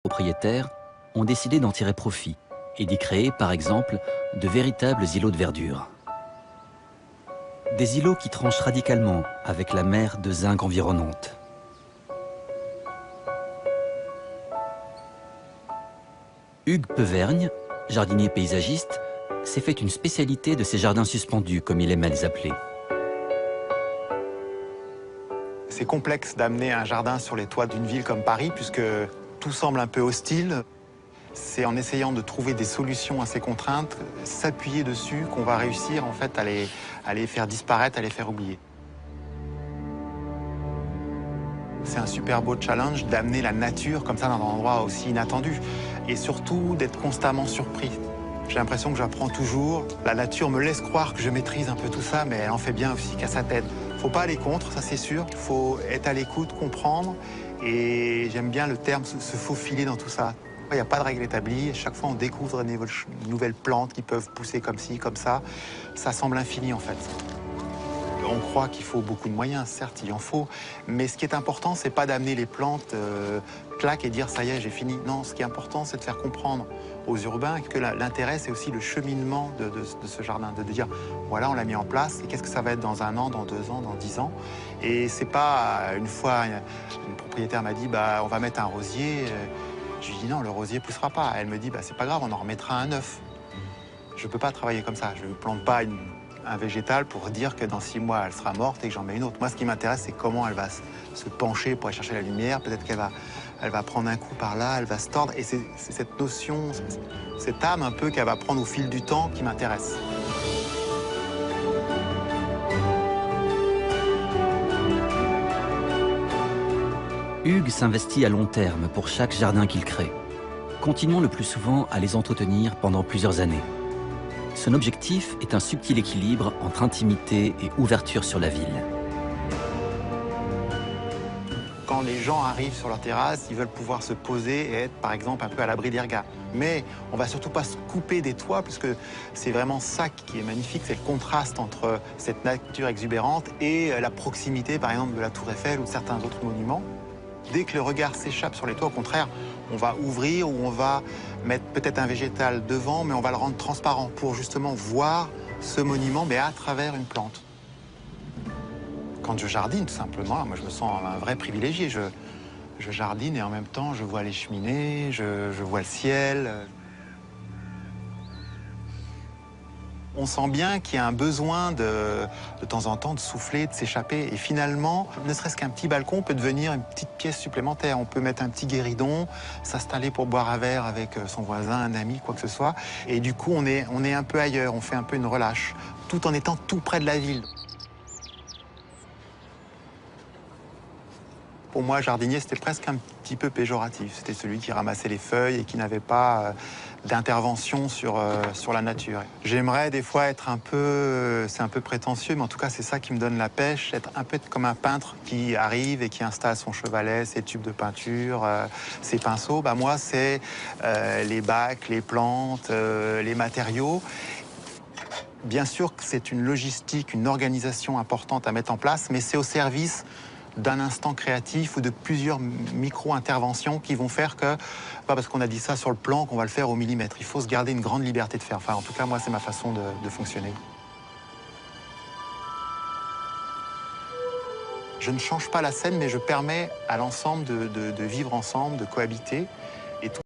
propriétaires ont décidé d'en tirer profit et d'y créer, par exemple, de véritables îlots de verdure. Des îlots qui tranchent radicalement avec la mer de zinc environnante. Hugues Pevergne, jardinier paysagiste, s'est fait une spécialité de ces jardins suspendus, comme il aime à les appeler. C'est complexe d'amener un jardin sur les toits d'une ville comme Paris, puisque tout semble un peu hostile. C'est en essayant de trouver des solutions à ces contraintes, s'appuyer dessus, qu'on va réussir en fait à les faire disparaître, à les faire oublier. C'est un super beau challenge d'amener la nature comme ça dans un endroit aussi inattendu. Et surtout d'être constamment surpris. J'ai l'impression que j'apprends toujours. La nature me laisse croire que je maîtrise un peu tout ça, mais elle en fait bien aussi qu'à sa tête. Faut pas aller contre, ça c'est sûr. Il faut être à l'écoute, comprendre. Et j'aime bien le terme se faufiler dans tout ça. Il n'y a pas de règle établie. Chaque fois, on découvre des nouvelles plantes qui peuvent pousser comme ci, comme ça. Ça semble infini, en fait. On croit qu'il faut beaucoup de moyens, certes, il en faut. Mais ce qui est important, c'est pas d'amener les plantes clac et dire ça y est, j'ai fini. Non, ce qui est important, c'est de faire comprendre aux urbains que l'intérêt, c'est aussi le cheminement de ce jardin. De dire, voilà, on l'a mis en place, et qu'est-ce que ça va être dans 1 an, dans 2 ans, dans 10 ans. Et c'est pas, une fois, une propriétaire m'a dit, bah, on va mettre un rosier. Je lui dis, non, le rosier poussera pas. Elle me dit, bah, c'est pas grave, on en remettra un neuf. Je peux pas travailler comme ça. Je ne plante pas un végétal pour dire que dans 6 mois, elle sera morte et que j'en mets une autre. Moi, ce qui m'intéresse, c'est comment elle va se pencher pour aller chercher la lumière. Peut-être elle va prendre un coup par là, elle va se tordre. Et c'est cette notion, cette âme un peu qu'elle va prendre au fil du temps qui m'intéresse. Hugues s'investit à long terme pour chaque jardin qu'il crée, continuant le plus souvent à les entretenir pendant plusieurs années. Son objectif est un subtil équilibre entre intimité et ouverture sur la ville. Quand les gens arrivent sur leur terrasse, ils veulent pouvoir se poser et être, par exemple, un peu à l'abri des regards. Mais on va surtout pas se couper des toits, puisque c'est vraiment ça qui est magnifique, c'est le contraste entre cette nature exubérante et la proximité, par exemple, de la Tour Eiffel ou de certains autres monuments. Dès que le regard s'échappe sur les toits, au contraire, on va ouvrir ou on va mettre peut-être un végétal devant, mais on va le rendre transparent pour justement voir ce monument, mais à travers une plante. Quand je jardine, tout simplement, moi je me sens un vrai privilégié. Je jardine et en même temps je vois les cheminées, je vois le ciel. On sent bien qu'il y a un besoin de temps en temps de souffler, de s'échapper. Et finalement, ne serait-ce qu'un petit balcon peut devenir une petite pièce supplémentaire. On peut mettre un petit guéridon, s'installer pour boire un verre avec son voisin, un ami, quoi que ce soit. Et du coup, on est un peu ailleurs, on fait un peu une relâche, tout en étant tout près de la ville. Pour moi, jardinier, c'était presque un petit peu péjoratif. C'était celui qui ramassait les feuilles et qui n'avait pas d'intervention sur la nature. J'aimerais des fois être un peu, c'est un peu prétentieux, mais en tout cas, c'est ça qui me donne la pêche, être un peu comme un peintre qui arrive et qui installe son chevalet, ses tubes de peinture, ses pinceaux. Bah, moi, c'est les bacs, les plantes, les matériaux. Bien sûr que c'est une logistique, une organisation importante à mettre en place, mais c'est au service d'un instant créatif ou de plusieurs micro-interventions qui vont faire que, pas parce qu'on a dit ça sur le plan qu'on va le faire au millimètre. Il faut se garder une grande liberté de faire. Enfin, en tout cas, moi, c'est ma façon de fonctionner. Je ne change pas la scène, mais je permets à l'ensemble de vivre ensemble, de cohabiter. Et tout